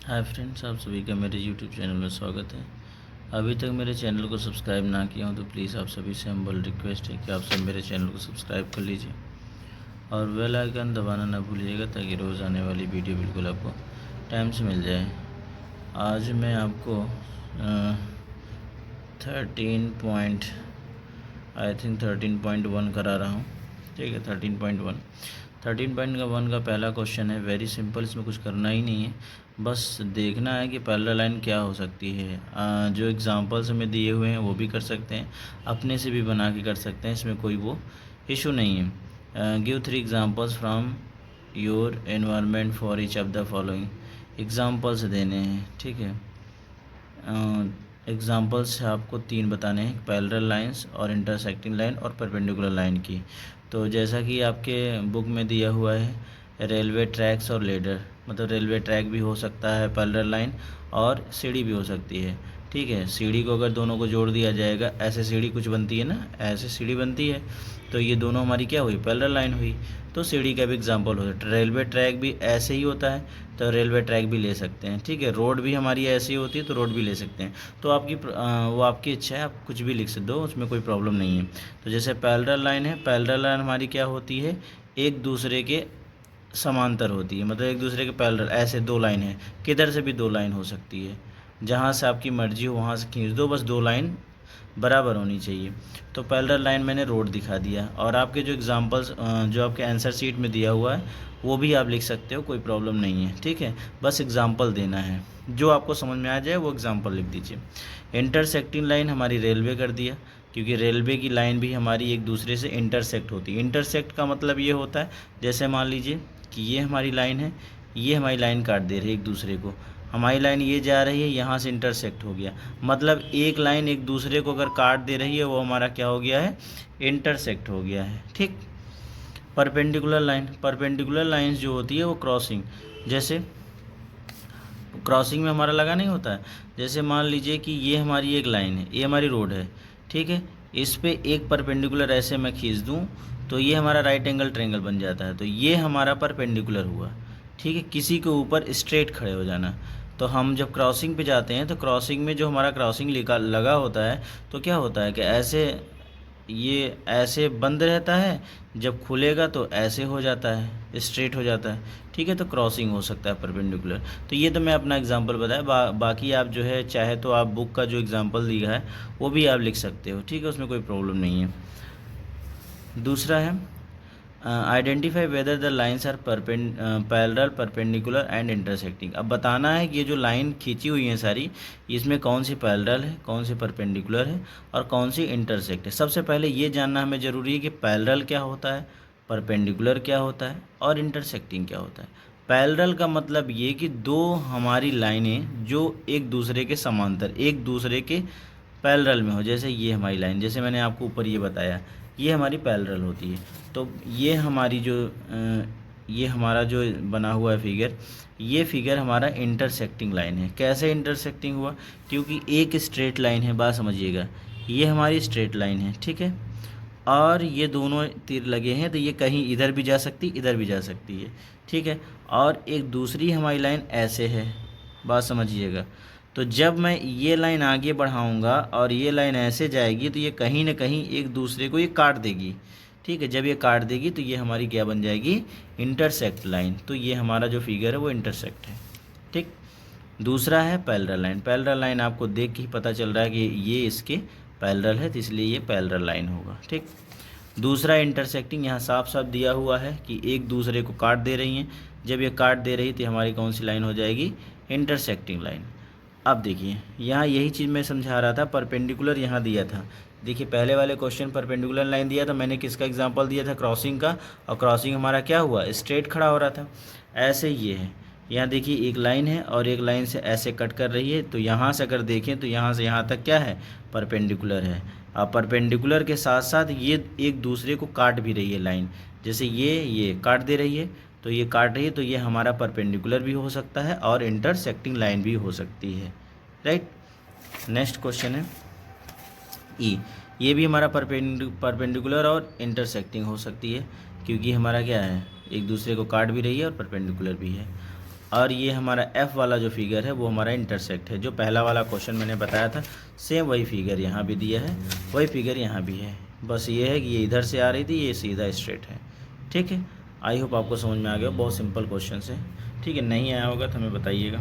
Hi friends, आप सभी का मेरे यूट्यूब चैनल में स्वागत है। अभी तक मेरे चैनल को सब्सक्राइब ना किया हो तो प्लीज़ आप सभी से हम्बल रिक्वेस्ट है कि आप सब मेरे चैनल को सब्सक्राइब कर लीजिए और बेल आइकन दबाना ना भूलिएगा ताकि रोज़ आने वाली वीडियो बिल्कुल आपको टाइम से मिल जाए। आज मैं आपको 13.1 करा रहा हूँ। ठीक है, 13.1 का पहला क्वेश्चन है। वेरी सिंपल, इसमें कुछ करना ही नहीं है, बस देखना है कि पैरेलल लाइन क्या हो सकती है। जो एग्जांपल्स हमें दिए हुए हैं वो भी कर सकते हैं, अपने से भी बना के कर सकते हैं, इसमें कोई वो इशू नहीं है। Give 3 examples from your environment for each of the following. Examples देने हैं, ठीक है। एग्जांपल्स आपको 3 बताने हैं, पैरेलल लाइंस और इंटरसेक्टिंग लाइन और परपेंडिकुलर लाइन की। तो जैसा कि आपके बुक में दिया हुआ है रेलवे ट्रैक्स और लेडर, मतलब रेलवे ट्रैक भी हो सकता है पैरेलल लाइन और सीढ़ी भी हो सकती है। ठीक है, सीढ़ी को अगर दोनों को जोड़ दिया जाएगा, ऐसे सीढ़ी कुछ बनती है ना, ऐसे सीढ़ी बनती है, तो ये दोनों हमारी क्या हुई, पैरेलल लाइन हुई। तो सीढ़ी का भी एग्जांपल हो सकता है। रेलवे ट्रैक भी ऐसे ही होता है तो रेलवे ट्रैक भी ले सकते हैं। ठीक है, रोड भी हमारी ऐसी होती है तो रोड भी ले सकते हैं। तो वो आपकी इच्छा है, आप कुछ भी लिख सकते हो, उसमें कोई प्रॉब्लम नहीं है। तो जैसे पैरेलल लाइन है, पैरेलल लाइन हमारी क्या होती है, एक दूसरे के समांतर होती है, मतलब एक दूसरे के पैरेलल। ऐसे 2 लाइन है, किधर से भी 2 लाइन हो सकती है, जहाँ से आपकी मर्जी हो वहाँ से खींच दो, बस 2 लाइन बराबर होनी चाहिए। तो पैरेलल लाइन मैंने रोड दिखा दिया, और आपके जो एग्जांपल्स जो आपके आंसर शीट में दिया हुआ है वो भी आप लिख सकते हो, कोई प्रॉब्लम नहीं है। ठीक है, बस एग्जांपल देना है, जो आपको समझ में आ जाए वो एग्जांपल लिख दीजिए। इंटरसेक्टिंग लाइन हमारी रेलवे कर दिया, क्योंकि रेलवे की लाइन भी हमारी एक दूसरे से इंटरसेक्ट होती है। इंटरसेक्ट का मतलब ये होता है, जैसे मान लीजिए कि ये हमारी लाइन है, ये हमारी लाइन काट दे रही है एक दूसरे को, हमारी लाइन ये जा रही है, यहाँ से इंटरसेक्ट हो गया, मतलब एक लाइन एक दूसरे को अगर काट दे रही है वो हमारा क्या हो गया है, इंटरसेक्ट हो गया है। ठीक। परपेंडिकुलर लाइन, परपेंडिकुलर लाइंस जो होती है वो क्रॉसिंग, जैसे क्रॉसिंग में हमारा लगा नहीं होता है, जैसे मान लीजिए कि ये हमारी एक लाइन है, ये हमारी रोड है, ठीक है, इस पे एक परपेंडिकुलर ऐसे मैं खींच दूँ तो ये हमारा राइट एंगल ट्रायंगल बन जाता है, तो ये हमारा परपेंडिकुलर हुआ। ठीक है, किसी के ऊपर स्ट्रेट खड़े हो जाना। तो हम जब क्रॉसिंग पे जाते हैं तो क्रॉसिंग में जो हमारा क्रॉसिंग लगा होता है, तो क्या होता है कि ऐसे ये ऐसे बंद रहता है, जब खुलेगा तो ऐसे हो जाता है, स्ट्रेट हो जाता है। ठीक है, तो क्रॉसिंग हो सकता है परपेंडिकुलर। तो ये तो मैं अपना एग्जांपल बताया, बाकी आप जो है चाहे तो आप बुक का जो एग्जांपल दिया है वो भी आप लिख सकते हो। ठीक है, उसमें कोई प्रॉब्लम नहीं है। दूसरा है identify whether the lines are parallel, perpendicular and intersecting. अब बताना है कि ये जो लाइन खींची हुई है सारी, इसमें कौन सी पैरेलल है, कौन सी परपेंडिकुलर है और कौन सी इंटरसेक्ट है। सबसे पहले ये जानना हमें ज़रूरी है कि पैरेलल क्या होता है, परपेंडिकुलर क्या होता है और इंटरसेक्टिंग क्या होता है। पैरेलल का मतलब ये कि दो हमारी लाइनें जो एक दूसरे के समांतर, एक दूसरे के पैरेलल में हो, जैसे ये हमारी लाइन, जैसे मैंने आपको ऊपर ये बताया, ये हमारी पैरेलल होती है। तो ये हमारी जो ये हमारा जो बना हुआ है फिगर, ये फिगर हमारा इंटरसेक्टिंग लाइन है। कैसे इंटरसेक्टिंग हुआ, क्योंकि एक स्ट्रेट लाइन है, बात समझिएगा, ये हमारी स्ट्रेट लाइन है, ठीक है, और ये दोनों तीर लगे हैं, तो ये कहीं इधर भी जा सकती, इधर भी जा सकती है। ठीक है, और एक दूसरी हमारी लाइन ऐसे है, बात समझिएगा। तो जब मैं ये लाइन आगे बढ़ाऊंगा और ये लाइन ऐसे जाएगी तो ये कहीं ना कहीं एक दूसरे को ये काट देगी। ठीक है, जब ये काट देगी तो ये हमारी क्या बन जाएगी, इंटरसेक्ट लाइन। तो ये हमारा जो फिगर है वो इंटरसेक्ट है। ठीक। दूसरा है पैरेलल लाइन। पैरेलल लाइन आपको देख के ही पता चल रहा है कि ये इसके पैरेलल है, तो इसलिए ये पैरेलल लाइन होगा। ठीक। दूसरा इंटरसेक्टिंग, यहाँ साफ साफ दिया हुआ है कि एक दूसरे को काट दे रही हैं, जब ये काट दे रही तो हमारी कौन सी लाइन हो जाएगी, इंटरसेक्टिंग लाइन। अब देखिए यहाँ यही चीज़ मैं समझा रहा था, परपेंडिकुलर यहाँ दिया था। देखिए पहले वाले क्वेश्चन परपेंडिकुलर लाइन दिया था, मैंने किसका एग्जांपल दिया था, क्रॉसिंग का, और क्रॉसिंग हमारा क्या हुआ, स्ट्रेट खड़ा हो रहा था। ऐसे ये है, यहाँ देखिए एक लाइन है और एक लाइन से ऐसे कट कर रही है, तो यहाँ से अगर देखें तो यहाँ से यहाँ तक क्या है, परपेंडिकुलर है। अब परपेंडिकुलर के साथ साथ ये एक दूसरे को काट भी रही है लाइन, जैसे ये काट दे रही है, तो ये काट रही है, तो ये हमारा परपेंडिकुलर भी हो सकता है और इंटरसेक्टिंग लाइन भी हो सकती है। राइट। नेक्स्ट क्वेश्चन है ई। ये भी हमारा परपेंडिकुलर और इंटरसेक्टिंग हो सकती है, क्योंकि हमारा क्या है, एक दूसरे को काट भी रही है और परपेंडिकुलर भी है। और ये हमारा एफ़ वाला जो फिगर है वो हमारा इंटरसेक्ट है। जो पहला वाला क्वेश्चन मैंने बताया था सेम वही फिगर यहाँ भी दिया है, वही फिगर यहाँ भी है। बस ये है कि ये इधर से आ रही थी, ये सीधा स्ट्रेट है। ठीक है, आई होप आपको समझ में आ गया। बहुत सिंपल क्वेश्चन है। ठीक है, नहीं आया होगा तो हमें बताइएगा।